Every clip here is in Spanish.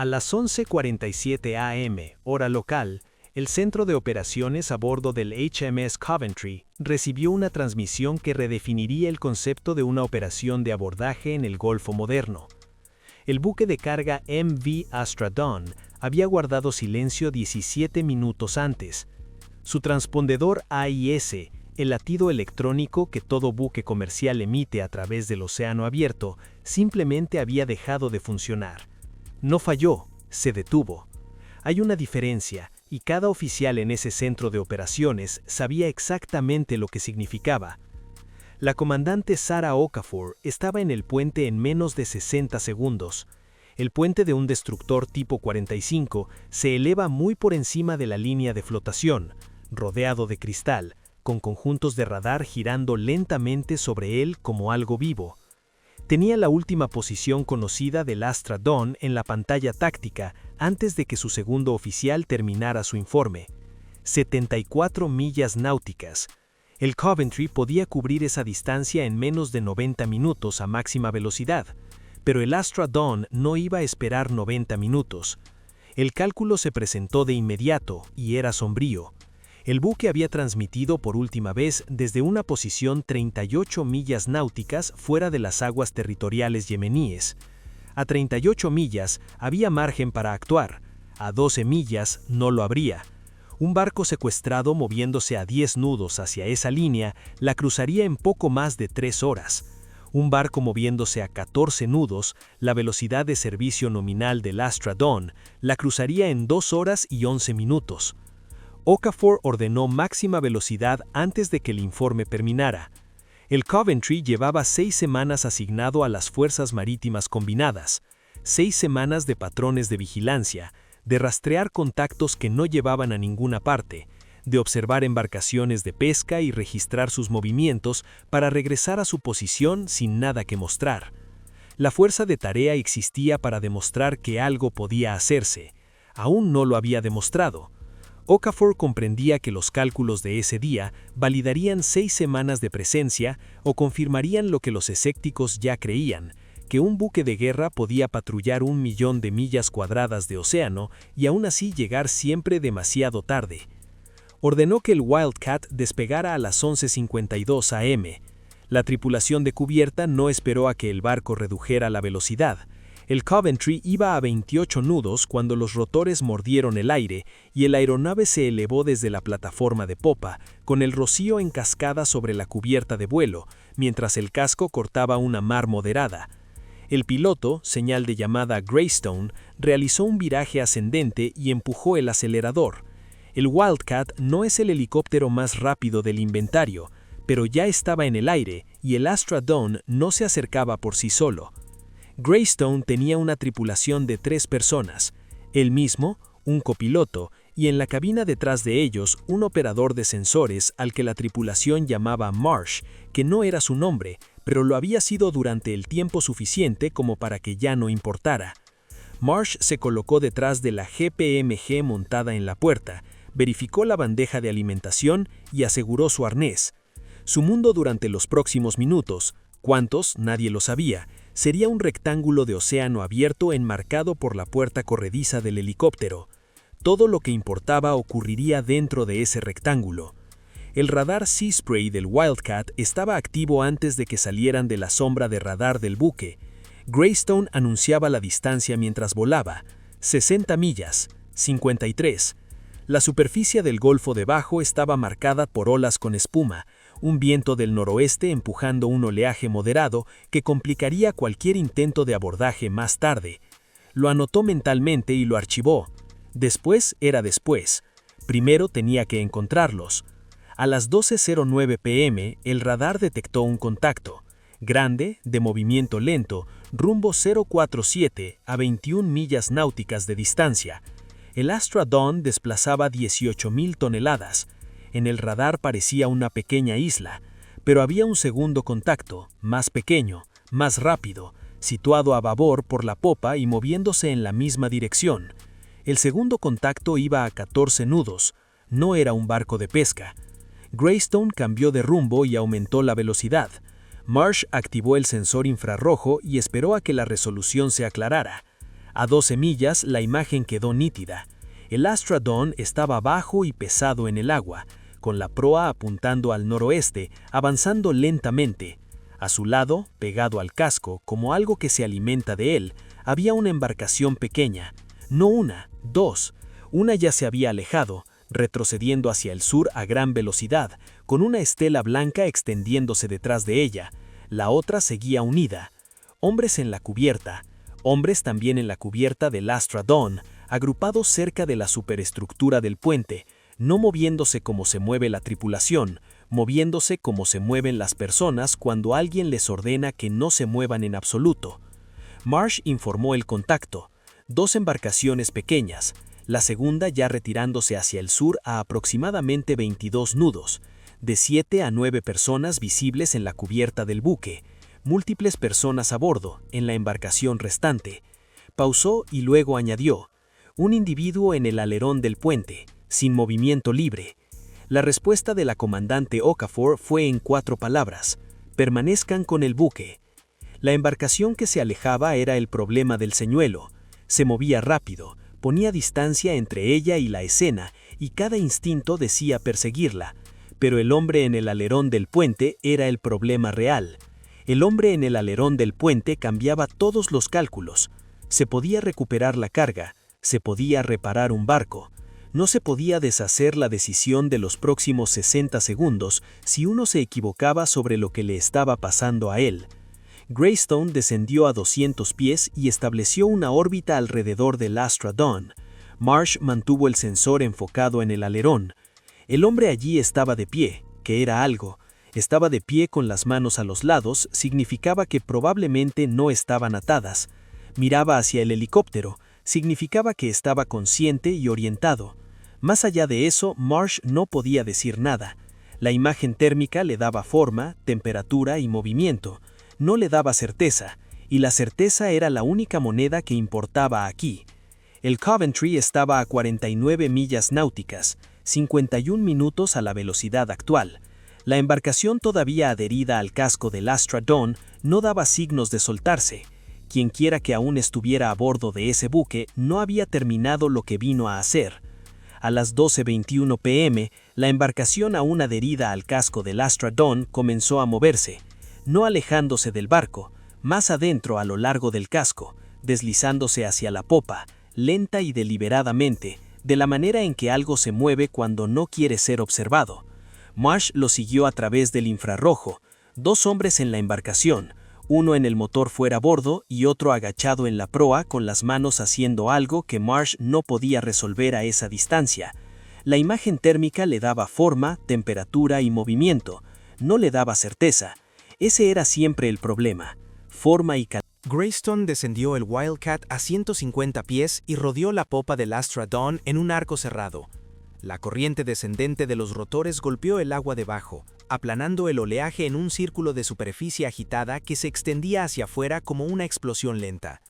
A las 11:47 am, hora local, el centro de operaciones a bordo del HMS Coventry recibió una transmisión que redefiniría el concepto de una operación de abordaje en el Golfo moderno. El buque de carga MV Astra Dawn había guardado silencio 17 minutos antes. Su transpondedor AIS, el latido electrónico que todo buque comercial emite a través del océano abierto, simplemente había dejado de funcionar. No falló, se detuvo. Hay una diferencia, y cada oficial en ese centro de operaciones sabía exactamente lo que significaba. La comandante Sarah Okafor estaba en el puente en menos de 60 segundos. El puente de un destructor tipo 45 se eleva muy por encima de la línea de flotación, rodeado de cristal, con conjuntos de radar girando lentamente sobre él como algo vivo. Tenía la última posición conocida del Astra Dawn en la pantalla táctica antes de que su segundo oficial terminara su informe. 74 millas náuticas. El Coventry podía cubrir esa distancia en menos de 90 minutos a máxima velocidad, pero el Astra Dawn no iba a esperar 90 minutos. El cálculo se presentó de inmediato y era sombrío. El buque había transmitido por última vez desde una posición 38 millas náuticas fuera de las aguas territoriales yemeníes. A 38 millas había margen para actuar, a 12 millas no lo habría. Un barco secuestrado moviéndose a 10 nudos hacia esa línea la cruzaría en poco más de 3 horas. Un barco moviéndose a 14 nudos, la velocidad de servicio nominal del Astra Dawn, la cruzaría en 2 horas y 11 minutos. Okafor ordenó máxima velocidad antes de que el informe terminara. El Coventry llevaba 6 semanas asignado a las Fuerzas Marítimas Combinadas, 6 semanas de patrones de vigilancia, de rastrear contactos que no llevaban a ninguna parte, de observar embarcaciones de pesca y registrar sus movimientos para regresar a su posición sin nada que mostrar. La fuerza de tarea existía para demostrar que algo podía hacerse. Aún no lo había demostrado. Okafor comprendía que los cálculos de ese día validarían 6 semanas de presencia o confirmarían lo que los escépticos ya creían, que un buque de guerra podía patrullar 1 millón de millas cuadradas de océano y aún así llegar siempre demasiado tarde. Ordenó que el Wildcat despegara a las 11:52 am. La tripulación de cubierta no esperó a que el barco redujera la velocidad. El Coventry iba a 28 nudos cuando los rotores mordieron el aire y el aeronave se elevó desde la plataforma de popa, con el rocío en cascada sobre la cubierta de vuelo, mientras el casco cortaba una mar moderada. El piloto, señal de llamada Greystone, realizó un viraje ascendente y empujó el acelerador. El Wildcat no es el helicóptero más rápido del inventario, pero ya estaba en el aire y el Astra Dawn no se acercaba por sí solo. Greystone tenía una tripulación de 3 personas, él mismo, un copiloto, y en la cabina detrás de ellos un operador de sensores al que la tripulación llamaba Marsh, que no era su nombre, pero lo había sido durante el tiempo suficiente como para que ya no importara. Marsh se colocó detrás de la GPMG montada en la puerta, verificó la bandeja de alimentación y aseguró su arnés. Su mundo durante los próximos minutos, ¿cuántos? Nadie lo sabía, sería un rectángulo de océano abierto enmarcado por la puerta corrediza del helicóptero. Todo lo que importaba ocurriría dentro de ese rectángulo. El radar Sea Spray del Wildcat estaba activo antes de que salieran de la sombra de radar del buque. Greystone anunciaba la distancia mientras volaba, 60 millas, 53. La superficie del golfo debajo estaba marcada por olas con espuma, un viento del noroeste empujando un oleaje moderado que complicaría cualquier intento de abordaje más tarde. Lo anotó mentalmente y lo archivó. Después era después. Primero tenía que encontrarlos. A las 12:09 p.m., el radar detectó un contacto. Grande, de movimiento lento, rumbo 047 a 21 millas náuticas de distancia. El Astra Dawn desplazaba 18.000 toneladas. En el radar parecía una pequeña isla, pero había un segundo contacto, más pequeño, más rápido, situado a babor por la popa y moviéndose en la misma dirección. El segundo contacto iba a 14 nudos, no era un barco de pesca. Greystone cambió de rumbo y aumentó la velocidad. Marsh activó el sensor infrarrojo y esperó a que la resolución se aclarara. A 12 millas la imagen quedó nítida. El Astra Dawn estaba bajo y pesado en el agua, con la proa apuntando al noroeste, avanzando lentamente. A su lado, pegado al casco, como algo que se alimenta de él, había una embarcación pequeña. No una, dos. Una ya se había alejado, retrocediendo hacia el sur a gran velocidad, con una estela blanca extendiéndose detrás de ella. La otra seguía unida. Hombres en la cubierta. Hombres también en la cubierta del Astra Dawn, agrupados cerca de la superestructura del puente, no moviéndose como se mueve la tripulación, moviéndose como se mueven las personas cuando alguien les ordena que no se muevan en absoluto. Marsh informó el contacto. 2 embarcaciones pequeñas, la segunda ya retirándose hacia el sur a aproximadamente 22 nudos, de 7 a 9 personas visibles en la cubierta del buque, múltiples personas a bordo, en la embarcación restante. Pausó y luego añadió, un individuo en el alerón del puente, sin movimiento libre. La respuesta de la comandante Okafor fue en 4 palabras, permanezcan con el buque. La embarcación que se alejaba era el problema del señuelo. Se movía rápido, ponía distancia entre ella y la escena, y cada instinto decía perseguirla. Pero el hombre en el alerón del puente era el problema real. El hombre en el alerón del puente cambiaba todos los cálculos. Se podía recuperar la carga, se podía reparar un barco. No se podía deshacer la decisión de los próximos 60 segundos si uno se equivocaba sobre lo que le estaba pasando a él. Greystone descendió a 200 pies y estableció una órbita alrededor del Astra Dawn. Marsh mantuvo el sensor enfocado en el alerón. El hombre allí estaba de pie, que era algo. Estaba de pie con las manos a los lados, significaba que probablemente no estaban atadas. Miraba hacia el helicóptero, significaba que estaba consciente y orientado. Más allá de eso, Marsh no podía decir nada. La imagen térmica le daba forma, temperatura y movimiento. No le daba certeza, y la certeza era la única moneda que importaba aquí. El Coventry estaba a 49 millas náuticas, 51 minutos a la velocidad actual. La embarcación todavía adherida al casco del Astra Dawn no daba signos de soltarse. Quienquiera que aún estuviera a bordo de ese buque no había terminado lo que vino a hacer. A las 12:21 p.m., la embarcación aún adherida al casco del Astra Dawn comenzó a moverse, no alejándose del barco, más adentro a lo largo del casco, deslizándose hacia la popa, lenta y deliberadamente, de la manera en que algo se mueve cuando no quiere ser observado. Marsh lo siguió a través del infrarrojo, 2 hombres en la embarcación, uno en el motor fuera a bordo y otro agachado en la proa con las manos haciendo algo que Marsh no podía resolver a esa distancia. La imagen térmica le daba forma, temperatura y movimiento, no le daba certeza. Ese era siempre el problema, forma y calidad. Greystone descendió el Wildcat a 150 pies y rodeó la popa del Astra Dawn en un arco cerrado. La corriente descendente de los rotores golpeó el agua debajo, aplanando el oleaje en un círculo de superficie agitada que se extendía hacia afuera como una explosión lenta.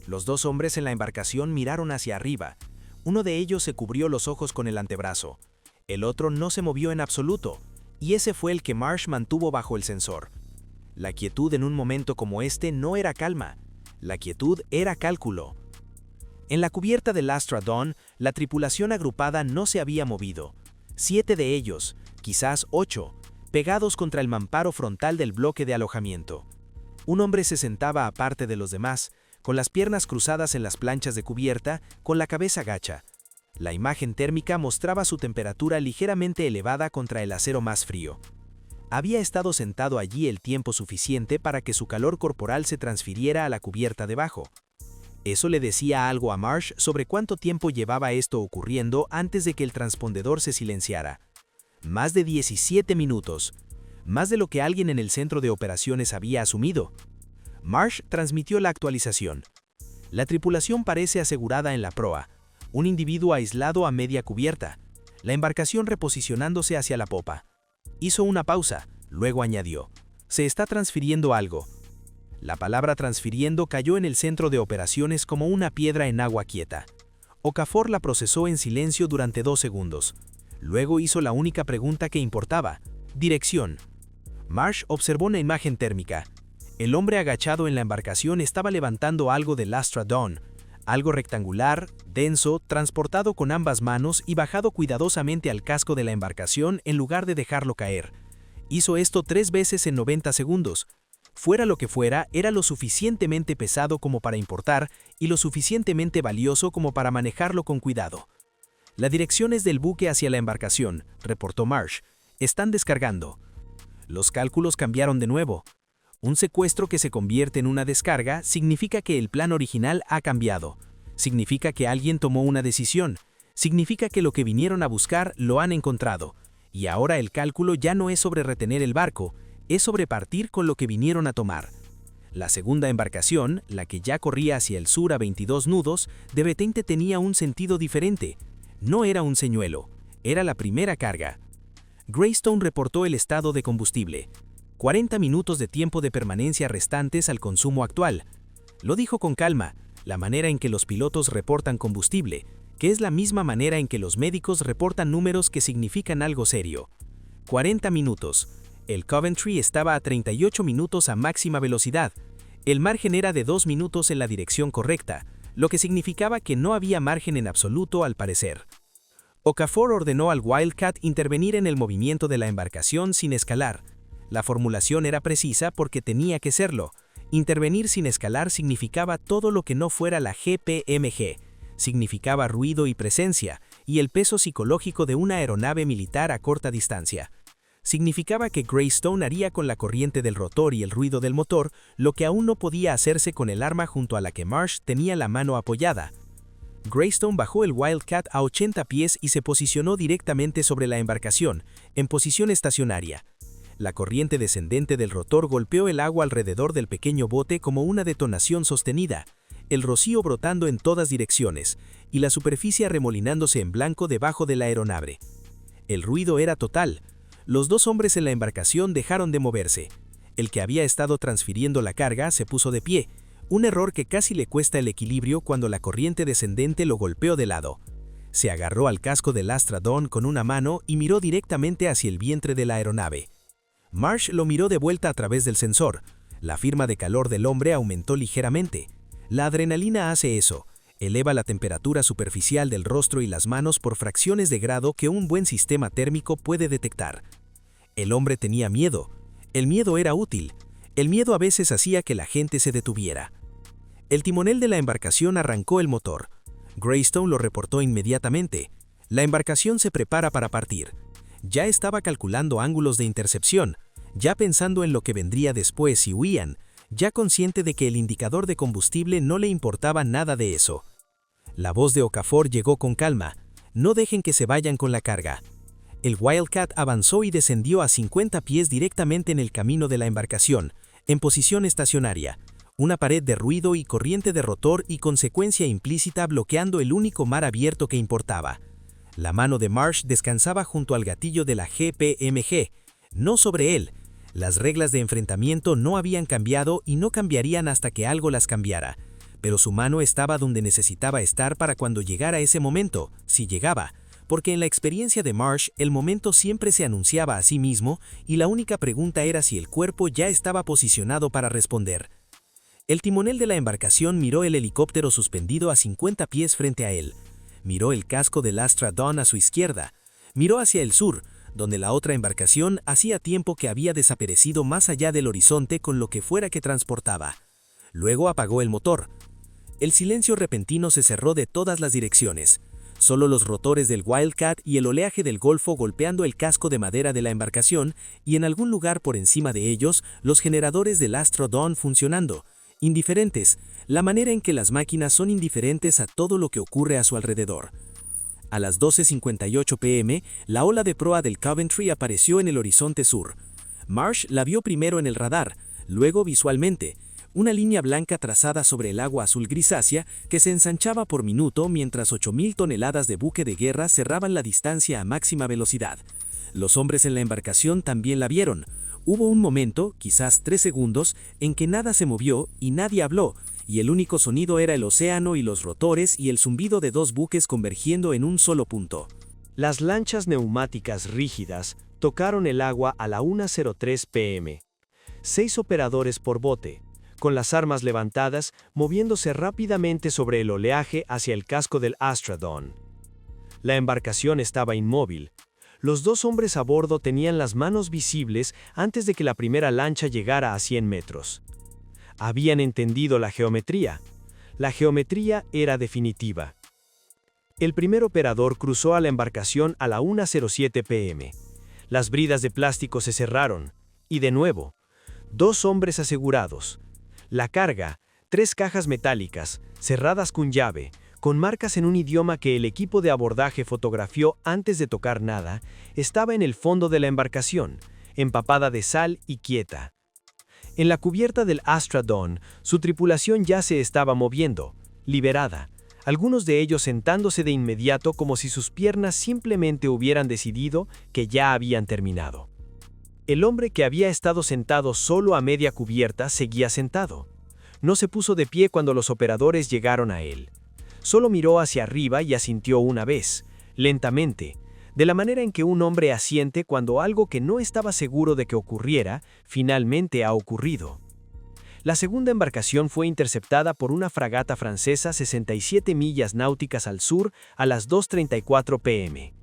Los 2 hombres en la embarcación miraron hacia arriba. Uno de ellos se cubrió los ojos con el antebrazo. El otro no se movió en absoluto, y ese fue el que Marsh mantuvo bajo el sensor. La quietud en un momento como este no era calma. La quietud era cálculo. En la cubierta del Astra Dawn, la tripulación agrupada no se había movido. 7 de ellos, quizás 8, pegados contra el mamparo frontal del bloque de alojamiento. Un hombre se sentaba aparte de los demás, con las piernas cruzadas en las planchas de cubierta, con la cabeza gacha. La imagen térmica mostraba su temperatura ligeramente elevada contra el acero más frío. Había estado sentado allí el tiempo suficiente para que su calor corporal se transfiriera a la cubierta debajo. Eso le decía algo a Marsh sobre cuánto tiempo llevaba esto ocurriendo antes de que el transpondedor se silenciara. Más de 17 minutos. Más de lo que alguien en el centro de operaciones había asumido. Marsh transmitió la actualización. La tripulación parece asegurada en la proa. Un individuo aislado a media cubierta. La embarcación reposicionándose hacia la popa. Hizo una pausa, luego añadió. Se está transfiriendo algo. La palabra transfiriendo cayó en el centro de operaciones como una piedra en agua quieta. Okafor la procesó en silencio durante 2 segundos. Luego hizo la única pregunta que importaba. Dirección. Marsh observó una imagen térmica. El hombre agachado en la embarcación estaba levantando algo del Astra Dawn, Algo rectangular, denso, transportado con ambas manos y bajado cuidadosamente al casco de la embarcación en lugar de dejarlo caer. Hizo esto 3 veces en 90 segundos. Fuera lo que fuera, era lo suficientemente pesado como para importar y lo suficientemente valioso como para manejarlo con cuidado. La dirección es del buque hacia la embarcación, reportó Marsh. Están descargando. Los cálculos cambiaron de nuevo. Un secuestro que se convierte en una descarga significa que el plan original ha cambiado. Significa que alguien tomó una decisión. Significa que lo que vinieron a buscar lo han encontrado. Y ahora el cálculo ya no es sobre retener el barco, es sobre partir con lo que vinieron a tomar. La segunda embarcación, la que ya corría hacia el sur a 22 nudos, de repente tenía un sentido diferente. No era un señuelo, era la primera carga. Greystone reportó el estado de combustible. 40 minutos de tiempo de permanencia restantes al consumo actual. Lo dijo con calma, la manera en que los pilotos reportan combustible, que es la misma manera en que los médicos reportan números que significan algo serio. 40 minutos. El Coventry estaba a 38 minutos a máxima velocidad. El margen era de 2 minutos en la dirección correcta, lo que significaba que no había margen en absoluto al parecer. Okafor ordenó al Wildcat intervenir en el movimiento de la embarcación sin escalar. La formulación era precisa porque tenía que serlo. Intervenir sin escalar significaba todo lo que no fuera la GPMG. Significaba ruido y presencia, y el peso psicológico de una aeronave militar a corta distancia. Significaba que Greystone haría con la corriente del rotor y el ruido del motor lo que aún no podía hacerse con el arma junto a la que Marsh tenía la mano apoyada. Greystone bajó el Wildcat a 80 pies y se posicionó directamente sobre la embarcación, en posición estacionaria. La corriente descendente del rotor golpeó el agua alrededor del pequeño bote como una detonación sostenida, el rocío brotando en todas direcciones, y la superficie arremolinándose en blanco debajo de la aeronave. El ruido era total. Los 2 hombres en la embarcación dejaron de moverse. El que había estado transfiriendo la carga se puso de pie, un error que casi le cuesta el equilibrio cuando la corriente descendente lo golpeó de lado. Se agarró al casco del Astra Dawn con una mano y miró directamente hacia el vientre de la aeronave. Marsh lo miró de vuelta a través del sensor. La firma de calor del hombre aumentó ligeramente. La adrenalina hace eso, eleva la temperatura superficial del rostro y las manos por fracciones de grado que un buen sistema térmico puede detectar. El hombre tenía miedo. El miedo era útil. El miedo a veces hacía que la gente se detuviera. El timonel de la embarcación arrancó el motor. Greystone lo reportó inmediatamente. La embarcación se prepara para partir. Ya estaba calculando ángulos de intercepción, ya pensando en lo que vendría después si huían, ya consciente de que el indicador de combustible no le importaba nada de eso. La voz de Okafor llegó con calma. No dejen que se vayan con la carga. El Wildcat avanzó y descendió a 50 pies directamente en el camino de la embarcación, en posición estacionaria. Una pared de ruido y corriente de rotor y consecuencia implícita bloqueando el único mar abierto que importaba. La mano de Marsh descansaba junto al gatillo de la GPMG, no sobre él. Las reglas de enfrentamiento no habían cambiado y no cambiarían hasta que algo las cambiara. Pero su mano estaba donde necesitaba estar para cuando llegara ese momento, si llegaba, porque en la experiencia de Marsh el momento siempre se anunciaba a sí mismo y la única pregunta era si el cuerpo ya estaba posicionado para responder. El timonel de la embarcación miró el helicóptero suspendido a 50 pies frente a él. Miró el casco del Astra Dawn a su izquierda. Miró hacia el sur, donde la otra embarcación hacía tiempo que había desaparecido más allá del horizonte con lo que fuera que transportaba. Luego apagó el motor. El silencio repentino se cerró de todas las direcciones. Solo los rotores del Wildcat y el oleaje del Golfo golpeando el casco de madera de la embarcación y en algún lugar por encima de ellos los generadores del Astra Dawn funcionando. Indiferentes, la manera en que las máquinas son indiferentes a todo lo que ocurre a su alrededor. A las 12:58 p.m., la ola de proa del Coventry apareció en el horizonte sur. Marsh la vio primero en el radar, luego visualmente, una línea blanca trazada sobre el agua azul grisácea que se ensanchaba por minuto mientras 8.000 toneladas de buque de guerra cerraban la distancia a máxima velocidad. Los hombres en la embarcación también la vieron. Hubo un momento, quizás 3 segundos, en que nada se movió y nadie habló, y el único sonido era el océano y los rotores y el zumbido de 2 buques convergiendo en un solo punto. Las lanchas neumáticas rígidas tocaron el agua a la 1:03 p.m. 6 operadores por bote, con las armas levantadas, moviéndose rápidamente sobre el oleaje hacia el casco del Astra-Dawn. La embarcación estaba inmóvil. Los dos hombres a bordo tenían las manos visibles antes de que la primera lancha llegara a 100 metros. Habían entendido la geometría. La geometría era definitiva. El primer operador cruzó a la embarcación a la 1:07 p.m. Las bridas de plástico se cerraron. Y de nuevo, 2 hombres asegurados. La carga, 3 cajas metálicas, cerradas con llave, con marcas en un idioma que el equipo de abordaje fotografió antes de tocar nada, estaba en el fondo de la embarcación, empapada de sal y quieta. En la cubierta del Astra-Dawn, su tripulación ya se estaba moviendo, liberada, algunos de ellos sentándose de inmediato como si sus piernas simplemente hubieran decidido que ya habían terminado. El hombre que había estado sentado solo a media cubierta seguía sentado. No se puso de pie cuando los operadores llegaron a él. Solo miró hacia arriba y asintió una vez, lentamente, de la manera en que un hombre asiente cuando algo que no estaba seguro de que ocurriera, finalmente ha ocurrido. La segunda embarcación fue interceptada por una fragata francesa 67 millas náuticas al sur a las 2:34 p.m.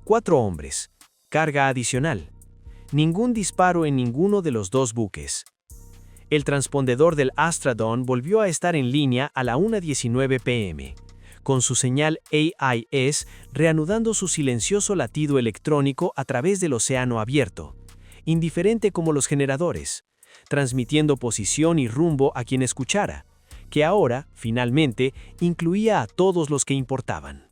4 hombres. Carga adicional. Ningún disparo en ninguno de los 2 buques. El transpondedor del Astra-Dawn volvió a estar en línea a la 1:19 p.m., con su señal AIS reanudando su silencioso latido electrónico a través del océano abierto, indiferente como los generadores, transmitiendo posición y rumbo a quien escuchara, que ahora, finalmente, incluía a todos los que importaban.